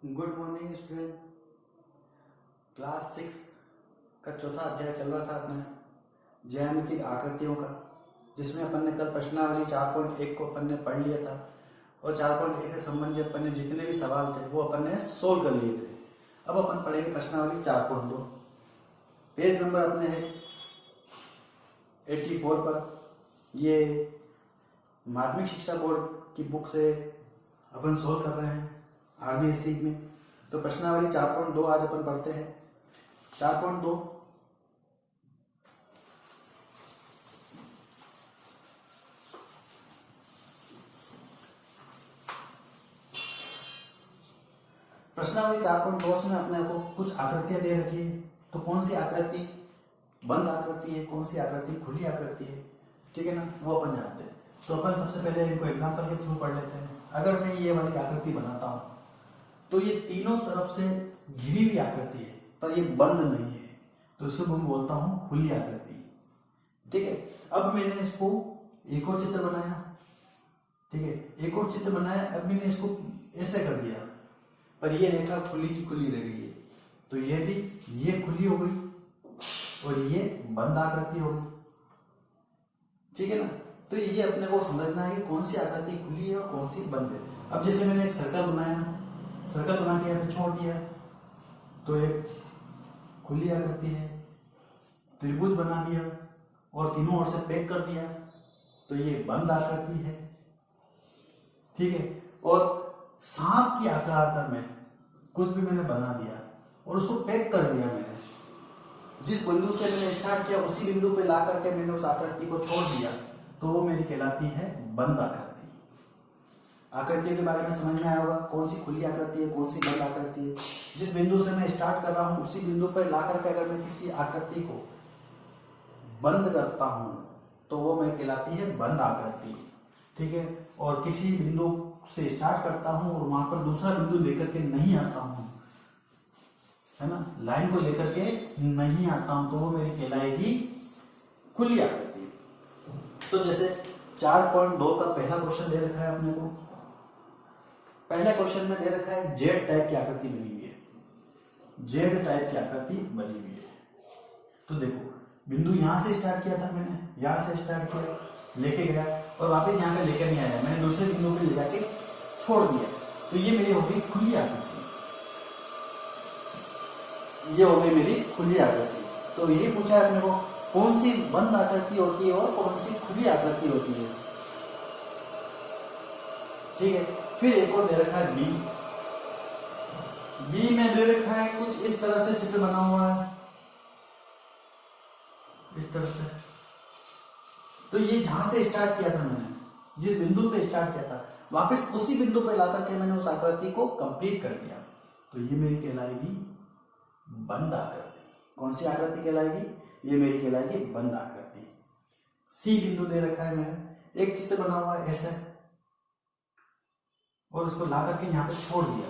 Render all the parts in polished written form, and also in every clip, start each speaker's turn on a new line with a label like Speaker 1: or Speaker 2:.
Speaker 1: Good morning student. Class 6 का चौथा अध्याय चल रहा था अपने ज्यामितिक आकृतियों का, जिसमें अपन ने कल प्रश्नावली 4.1 को अपन ने पढ़ लिया था और 4.1 से संबंधित अपन ने जितने भी सवाल थे वो अपन ने सोल्व कर लिए थे। अब अपन पढ़ेंगे प्रश्नावली 4.2। पेज नंबर अपने है 84 पर। ये माध्यमिक शिक्षा बोर्ड की बुक से अपन सोल्व कर रहे हैं आर्मी एससी में। तो प्रश्नावली 4.2 आज अपन पढ़ते हैं। 4.2 प्रश्नावली 4.2 में अपने को कुछ आकृतियां दे रखी है। तो कौन सी आकृति बंद आकृति है, कौन सी आकृति खुली आकृति है, ठीक है ना, वो अपन जानते हैं। तो अपन सबसे पहले इनको एग्जांपल के थ्रू पढ़ लेते हैं। अगर मैं ये वाली आकृति बनाता हूं तो ये तीनों तरफ से घिरी हुई आकृति है पर ये बंद नहीं है, तो इसे मैं बोलता हूं खुली आकृति, ठीक है। अब मैंने इसको एक और चित्र बनाया, ठीक है, एक और चित्र बनाया। अब मैंने इसको ऐसे कर दिया पर ये रेखा खुली की खुली रह गई है, तो ये भी ये खुली हो गई और ये बंद आकृति हो गई, ठीक है ना। तो ये अपने को समझना है कि कौन सी आकृति खुली है और कौन सी बंद है। अब जैसे मैंने एक सर्कल बनाया, सर्कल बना के यहाँ पे छोड़ दिया तो एक खुली आकृति है। त्रिभुज बना दिया और तीनों ओर से पैक कर दिया तो ये बंद आकृति है, ठीक है। और सांप की आकार में कुछ भी मैंने बना दिया और उसको पैक कर दिया मैंने, जिस बिंदु से मैंने स्टार्ट किया उसी बिंदु पे ला करके मैंने उस आकृति को छोड़ दिया, तो वो मेरी कहलाती है बंद आकृति। आकृतियों के बारे में समझ में आया होगा, कौन सी खुली आकृति है, कौन सी बंद आकृति है। जिस बिंदु से मैं स्टार्ट कर रहा हूं उसी बिंदु पर ला करके अगर मैं किसी आकृति को बंद करता हूं तो वो मेरी कहलाती है बंद आकृति, ठीक है। और किसी बिंदु से स्टार्ट करता हूं और वहां पर दूसरा बिंदु लेकर के नहीं आता हूं, है ना, लाइन को लेकर के नहीं आता हूं, तो वो मेरी कहलाएगी खुली आकृति। तो जैसे 4.2 का पहला क्वेश्चन दे रखा है अपने को। पहले क्वेश्चन में दे रखा है जेड टाइप की आकृति बनी हुई है, जेड टाइप की आकृति बनी हुई है। तो देखो बिंदु यहां से स्टार्ट किया था मैंने, यहां से स्टार्ट किया, लेके गया और वापस यहां पे लेकर नहीं आया, मैंने दूसरे बिंदु पे ले जाके छोड़ दिया, तो ये मेरी हो गई खुली आकृति, ये हो गई मेरी खुली आकृति। तो ये पूछा है अपने को कौन सी बंद आकृति होती है और कौन सी खुली आकृति होती है, ठीक है। फिर एक और दे रखा है बी। बी में दे रखा है कुछ इस तरह से चित्र बना हुआ है, इस तरह से। तो ये जहां से स्टार्ट किया था मैंने, जिस बिंदु पे स्टार्ट किया था, वापस उसी बिंदु पे लाकर के मैंने उस आकृति को कंप्लीट कर दिया, तो ये मेरी कहलाएगी बंद आकृति। कौन सी आकृति कहलाएगी? ये मेरी कहलाएगी बंद आकृति। सी बिंदु दे रखा है मैंने, एक चित्र बना हुआ है ऐसे और उसको ला करके यहाँ पे छोड़ दिया,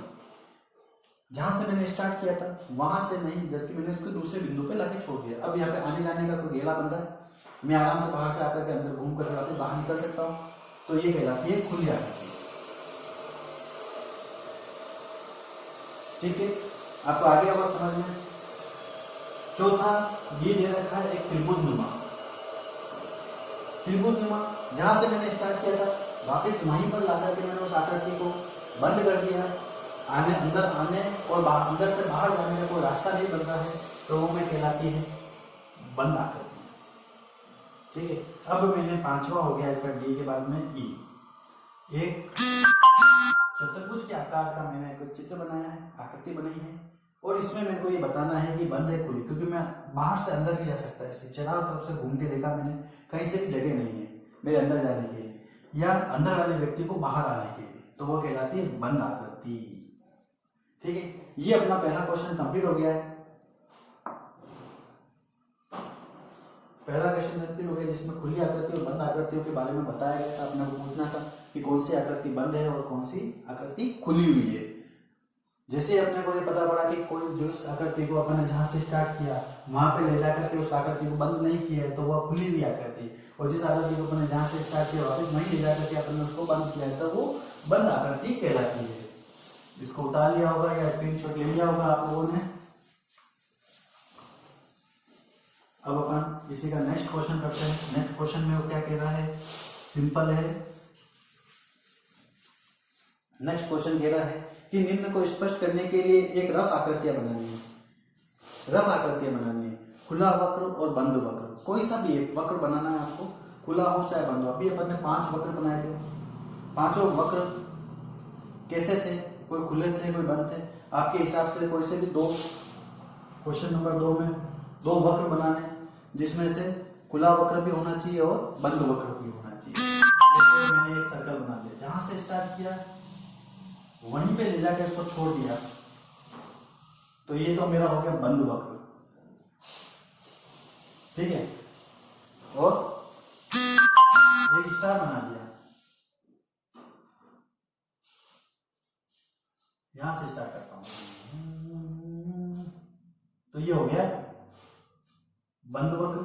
Speaker 1: जहां से मैंने स्टार्ट किया था वहां से नहीं, जबकि मैंने उसको दूसरे बिंदु पे लाके छोड़ दिया। अब यहाँ पे आने जाने का कोई घेरा बन रहा है, मैं आराम से बाहर से आकर के अंदर घूम कर वापस बाहर निकल सकता हूँ, तो ये कहलाती है खुली आकृति, ठीक है। आपको आगे और समझ में। चौथा ये दे रखा है एक त्रिभुजनुमा। त्रिभुजनुमा जहां से मैंने स्टार्ट किया था वापस वहीं पर लाकर के मैंने उस आकृति को बंद कर दिया, अंदर आने और अंदर से बाहर जाने का कोई रास्ता नहीं बन रहा है, तो वो मैं कहलाती है बंद आकृति, ठीक है। अब मैंने पांचवा हो गया इसका डी के बाद में ई। एक चतुर्भुज के आकार का मैंने कुछ चित्र बनाया है, आकृति बनाई है, और इसमें मेरे को ये बताना है कि बंद है खुली, क्योंकि मैं बाहर से अंदर भी जा सकता है। इसके चारों तरफ से घूम के देखा मैंने, कहीं से भी जगह नहीं है मेरे अंदर जाने के लिए या अंदर वाले व्यक्ति को बाहर आने के लिए, तो वो कहलाती है बंद आकृति, ठीक है। ये अपना पहला क्वेश्चन कंप्लीट हो गया है। पहला क्वेश्चन कंप्लीट हो गया जिसमें खुली आकृति और बंद आकृतियों के बारे में बताया गया था। अपने को पूछना था कि कौन सी आकृति बंद है और कौन सी आकृति खुली हुई है। जैसे अपने को ये पता पड़ा कि कोई जिस आकृति को अपन ने जहां से स्टार्ट किया वहां पे ले जाकर के उस आकृति को बंद नहीं किया है तो वह खुली हुई आकृति, और जिस आकृति को अपन ने जहां से स्टार्ट किया वापस वहीं ले जाकर के अपन ने उसको बंद किया है तो वो बंद आकृति कहलाती है। इसको उतार लिया होगा या स्क्रीनशॉट ले लिया होगा आप लोगों ने। अब अपन इसी का नेक्स्ट क्वेश्चन करते हैं। नेक्स्ट क्वेश्चन में वो क्या कह रहा है, सिंपल है। नेक्स्ट क्वेश्चन कह रहा है कि निम्न को स्पष्ट करने के लिए एक रफ आकृतियां बनानी है। रफ आकृतियां बनानी है, खुला वक्र और बंद वक्र, कोई सा भी एक वक्र बनाना है आपको, खुला हो चाहे बंद हो। अभी अपन ने 5 वक्र बनाए थे, पांचों वक्र कैसे थे, कोई खुले थे कोई बंद थे। आपके हिसाब से कोई से भी 2, क्वेश्चन नंबर 2 में 2 वक्र बनाने, जिसमें से खुला वक्र भी होना चाहिए और बंद वक्र भी होना चाहिए। जैसे मैंने एक सर्कल बना दिया, जहां से स्टार्ट किया वहीं पे ले जाकर उसको छोड़ दिया, तो ये तो मेरा हो गया बंद वक्र, ठीक है। और एक स्टार बना दिया, यहां से स्टार्ट करता हूं, तो ये हो गया बंद वक्र।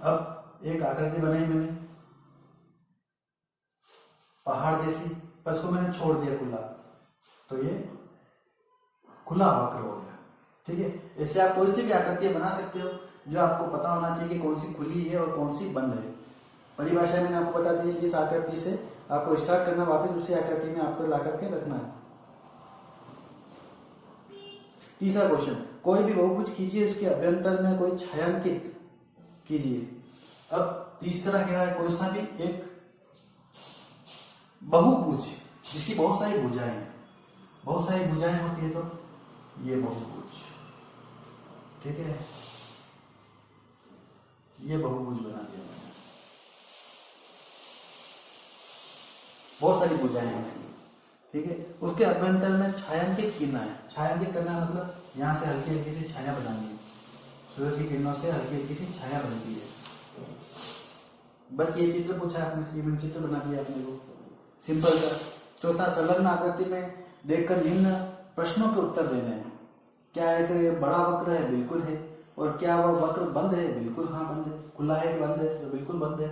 Speaker 1: अब एक आकृति बनाई मैंने पहाड़ जैसी, पर उसको मैंने छोड़ दिया खुला, तो ये खुला वक्र हो गया, ठीक है। ऐसे आप कोई सी भी आकृतियां बना सकते हो, जो आपको पता होना चाहिए कि कौन सी खुली है और कौन सी बंद है। परिभाषा मैंने आपको बता दी है, जिस आकृति से आपको स्टार्ट करना वापस उसी आकृति में आपको ला करके रखना है। तीसरा क्वेश्चन, कोई भी बहुभुज खींचिए, उसके अभ्यंतर में कोई छायांकित कीजिए। अब तीसरा कह रहा है कोई सा भी एक बहुभुज जिसकी बहुत सारी भुजाएं हैं, बहुत सारी भुजाएं होती है, तो ये बहुभुज, ठीक है, ये बहुभुज बना दिया मैंने, बहुत सारी भुजाएं हैं इसकी, ठीक है। उसके अभ्यंतर में छायांकित करना है। छायांकित करना मतलब यहां से हल्की हल्की सी छाया बनानी है, सूरज की किरणों से हल्की हल्की सी छाया बनती है। बस ये चित्र पूछा आपने, ये मैंने चित्र बना दिया अपने को, सिंपल सा। चौथा, संलग्न आकृति में देखकर निम्न प्रश्नों के उत्तर देने हैं। क्या है कि बड़ा वक्र है, बिल्कुल है। और क्या वह वक्र बंद है, बिल्कुल हाँ बंद है। खुला है कि बंद है, तो बिल्कुल बंद है।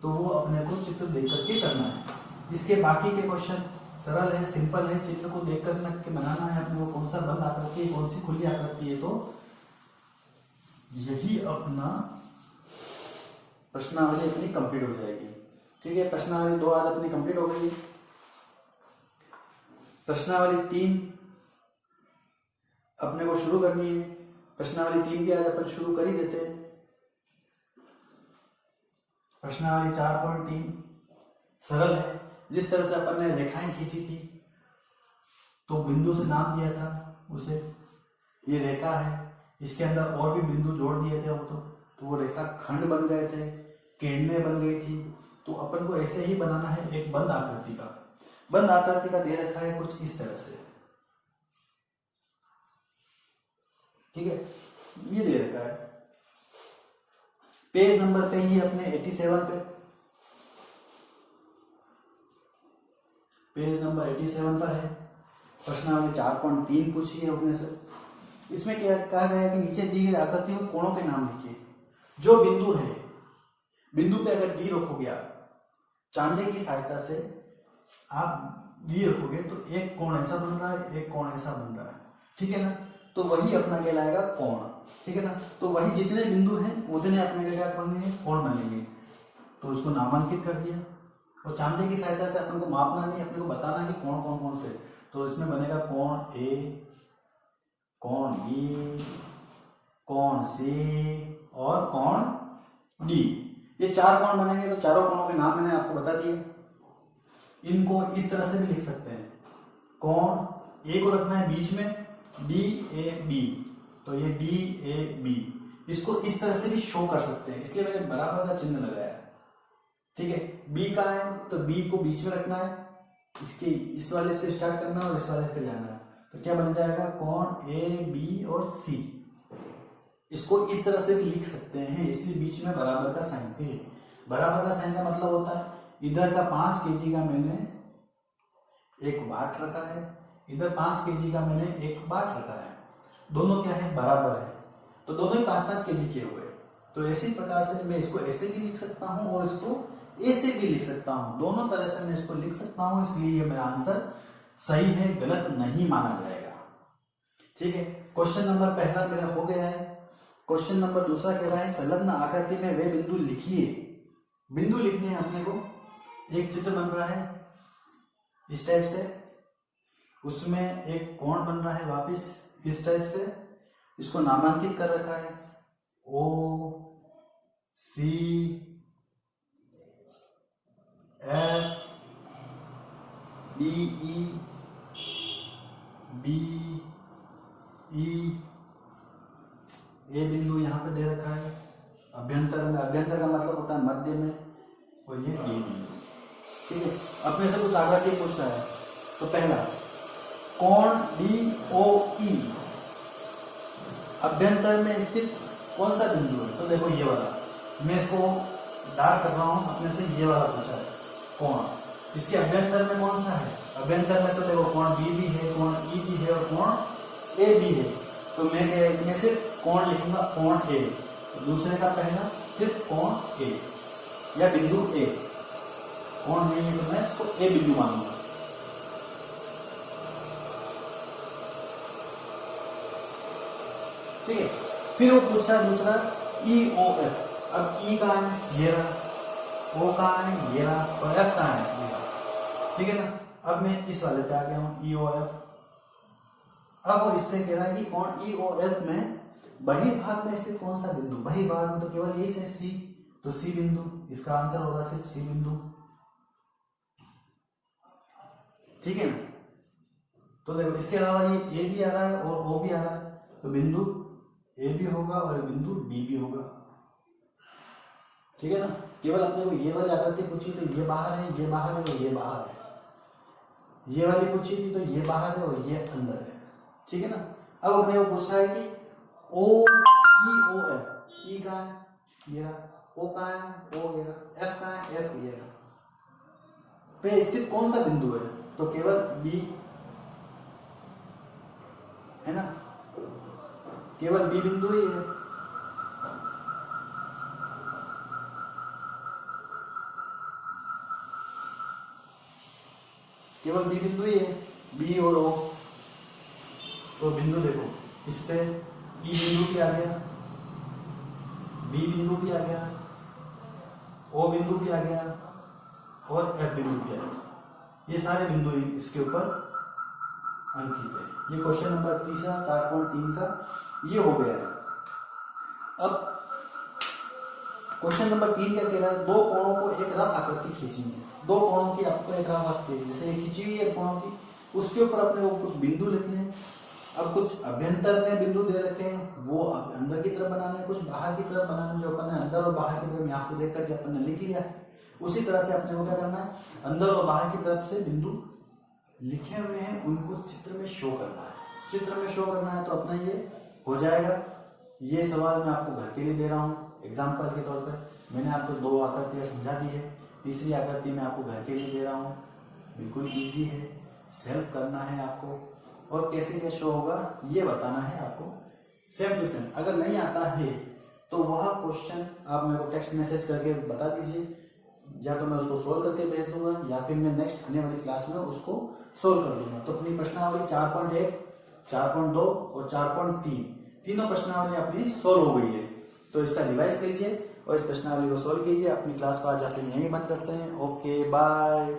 Speaker 1: तो वो अपने को चित्र देख करके करना है। इसके बाकी के क्वेश्चन सरल है, सिंपल है, चित्र को देख करके बनाना है अपने को, कौन सा बंद आकृति है, कौन सी खुली आकृति है। तो यही अपना प्रश्नावली अपनी कंप्लीट हो जाएगी, ठीक है। प्रश्नावली 2 आज अपनी कंप्लीट हो गई। प्रश्नावली 3 अपने को शुरू करनी है। प्रश्नावली 3 भी आज अपन शुरू कर ही देते हैं। प्रश्नावली 4.3 सरल है। जिस तरह से अपन ने रेखाएं खींची थी, तो बिंदु से नाम दिया था उसे, ये रेखा है, इसके अंदर और भी बिंदु जोड़ दिए थे तो वो रेखा खंड बन गए थे, किरणें बन गई थी। तो अपन को ऐसे ही बनाना है एक बंद आकृति का। बंद आकृति का दे रखा है कुछ इस तरह से, ठीक है, ये दे रखा है। पेज नंबर पे ही अपने 87 पे, पेज नंबर 87 पर है। प्रश्नावली 4.3 पूछी है अपने से। इसमें क्या कहा गया है कि नीचे दी गई आकृति में कोणों के नाम लिखिए। जो बिंदु है, बिंदु पे अगर डी रखोगे आप, चांदे की सहायता से आप डी रखोगे, तो एक कोण ऐसा बन रहा है, एक कोण ऐसा बन रहा है, ठीक है ना। तो वही अपना कहलाएगा कोण, ठीक है ना। तो वही जितने बिंदु हैं उतने अपने क्या बनेंगे, कोण बनेंगे। तो उसको नामांकित कर दिया। और चांदे की सहायता से अपन को मापना नहीं, अपने को बताना है कि कोण कौन कौन से। तो इसमें बनेगा कोण ए, कोण बी, कोण सी और कोण डी। ये 4 कोण बनेंगे। तो चारों कोणों के नाम मैंने आपको बता दिए। इनको इस तरह से भी लिख सकते हैं। कोण ए को रखना है बीच में, डी ए बी, तो ये डी ए बी। इसको इस तरह से भी शो कर सकते हैं, इसलिए मैंने बराबर का चिन्ह लगाया, ठीक है। बी का है तो बी को बीच में रखना है, इसके इस वाले से स्टार्ट करना और इस वाले पे जाना है। तो क्या बन जाएगा, कोण ए बी और सी। इसको इस तरह से भी लिख सकते हैं, इसलिए बीच में बराबर का साइन है। बराबर का साइन का मतलब होता है इधर का 5 kg का मैंने एक वाट रखा है, इधर 5 kg का मैंने एक वाट रखा है। दोनों क्या है, बराबर है, तो दोनों ही 5-5 kg के हुए। तो इसी प्रकार से मैं इसको ऐसे भी लिख सकता हूं और इसको ऐसे भी लिख सकता हूं, दोनों तरह से मैं इसको लिख सकता हूं, इसलिए ये मेरा आंसर सही है, गलत नहीं माना जाएगा। ठीक है, क्वेश्चन नंबर पहला मेरा हो गया है। क्वेश्चन नंबर दूसरा कह रहा है संलग्न आकृति में वे बिंदु लिखिए। बिंदु लिखने हैं अपने को, एक चित्र बन रहा है इस टाइप से, उसमें एक कोण बन रहा है वापिस इस टाइप से, इसको नामांकित कर रखा है O C F B E B E, A बिंदु यहाँ पे दे रखा है अभ्यंतर में, अभ्यंतर का मतलब होता है मध्य में, और ये डी बिंदु। ठीक है, अपने से कुछ आकृति पूछ रहा है, तो पहला कोण डी ओ ई अभ्यंतर में स्थित कौन सा बिंदु है, तो देखो ये वाला, मैं इसको डार्क कर रहा हूँ, अपने से ये वाला पूछा है कोण, इसके अभ्यंतर में कौन सा है, अभ्यंतर में तो देखो कोण बी भी है, कोण ई भी है और कोण ए भी है, तो मैं सिर्फ कोण लिखूंगा कोण ए, तो दूसरे का पहला सिर्फ कोण ए या बिंदु ए, कोण नहीं है तो मैं इसको ए बिंदु मानूंगा। ठीक है, फिर वो पूछा दूसरा ई ओ एफ, अब ई कहाँ है ये रहा, ओ कहाँ है ये रहा, और एफ कहाँ है ये रहा। ठीक है ना, अब मैं इस वाले पे आ गया हूँ ई ओ एफ। अब वो इससे कह रहा है कि कोण ई ओ एफ में बहिर्भाग में स्थित कौन सा बिंदु, बहिर्भाग में तो केवल ये से सी, तो सी बिंदु, इसका आंसर होगा सिर्फ सी बिंदु। ठीक है ना, तो देखो इसके अलावा ये ए भी आ रहा है और ओ भी आ रहा है, तो बिंदु ए भी होगा और बिंदु बी भी होगा। ठीक है ना, केवल अपने को ये वाली आकृति पूछी तो ये बाहर है, ये बाहर है और ये बाहर है, ये वाली पूछी थी तो ये बाहर है और ये अंदर है। ठीक है ना, अब अपने को पूछ रहा है कि ओ ई ओ एफ, ई कहाँ है ये रहा, ओ कहाँ है ओ ये रहा, एफ कहाँ है एफ ये रहा, पे स्थित कौन सा बिंदु है, तो केवल बी है ना, केवल बी बिंदु ही है। केवल बी बिंदु ही है, बी और ओ, तो बिंदु देखो इस पे ई बिंदु भी आ गया, बी बिंदु भी आ गया, ओ बिंदु भी आ गया और एफ बिंदु भी आ गया, ये सारे बिंदु इसके ऊपर अंकित है। ये क्वेश्चन नंबर तीसरा 4.3 का ये हो गया है। अब क्वेश्चन नंबर 3 क्या कह रहा है, दो कोणों को एक रफ आकृति खींचनी है, दो कोणों की आपको एक रफ आकृति जैसे खींची हुई है कोणों की, उसके ऊपर अपने को कुछ बिंदु लिखने हैं। अब कुछ अभ्यंतर में बिंदु दे रखे हैं, वो अंदर की तरफ बनाने, कुछ बाहर की तरफ बनाने, जो अपन ने अंदर और बाहर की तरफ यहाँ से देख करके अपन ने लिख लिया है, उसी तरह से अपने को क्या करना है, अंदर और बाहर की तरफ से बिंदु लिखे हुए हैं उनको चित्र में शो करना है। चित्र में शो करना है तो अपना ये हो जाएगा। ये सवाल मैं आपको घर के लिए दे रहा हूँ एग्जाम्पल के तौर पर, मैंने आपको दो आकृतियाँ समझा दी है, तीसरी आकृति मैं आपको घर के लिए दे रहा हूँ, बिल्कुल इजी है, सेल्फ करना है आपको, और कैसे क्या शो होगा ये बताना है आपको सेम टू सेम। अगर नहीं आता है तो वह क्वेश्चन आप मेरे को टेक्स्ट मैसेज करके बता दीजिए, या तो मैं उसको सोल्व करके भेज दूंगा या फिर मैं नेक्स्ट आने वाली क्लास में उसको सोल्व कर दूंगा। तो अपनी प्रश्नावली 4.1, 4.2 और 4.3 तीनों प्रश्नावली अपनी सोल्व हो गई है। तो इसका रिवाइज कीजिए और इस प्रश्नावली को सोल्व कीजिए। अपनी क्लास को आज आप यहीं बंद करते हैं। Okay bye.